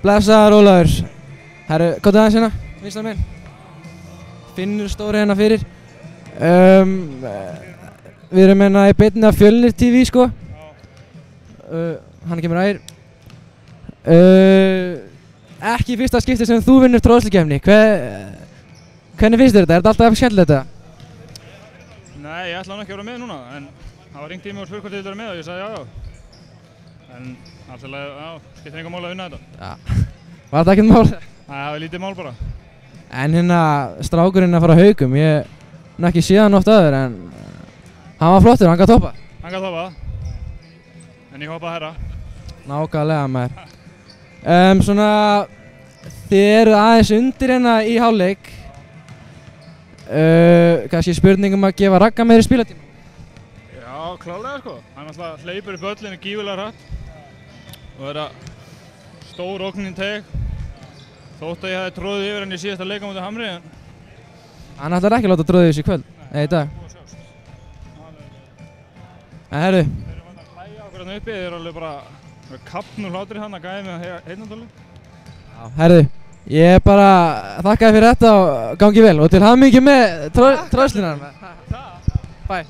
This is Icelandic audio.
Blessaður Ólafur. Herru, hvað er það hérna? Vinstra megin. Finnur stóri hérna fyrir. Við erum hérna í beinni af Fjölnir TV sko. Hann kemur að ekki í fyrsta skipti sem þú vinnur tróðslukeppni. Hvernig finnst þér þetta? Er þetta alltaf skemmtilegt þetta? Nei, ég ætlaði ekki að vera með núna, en það var ringt í mig og spurt hvort ég vildi vera með og ég sagði já. En alltaf, skiptir enga mál að vinna þetta. Já. Var þetta ekkert mál? Nei, það var lítið mál bara. En hérna, strákurinn að fara á Haugum, ég hef ekki séð hann oft aður, en hann var flottur, hann gat hoppa. Hann gat hoppa, en ég hoppaði herra. Nákvæmlega maður. Svona, þið eru aðeins undir hérna í hálfleik. Kannski spurningum að gefa Ragga meiri spilatíma? Já, klálega sko. Hann alltaf hleypur upp öllinu gífurlega hratt. Og þetta stór ógnin teg. Þótt að ég hefði tróðið yfir hann í síðasta leika mútið Hamri, en... Hann ætlar ekki að láta tróðið þessu í kvöld, eða í dag. En herru. Þeir eru vann að hlæja okkur hann uppi, þeir eru alveg bara kappnur hlátur í hann að gæði með heitnartóli. Já, herru. Ég bara þakka þér fyrir þetta og gangi vel og til hamingju með tróðslunar. Bye.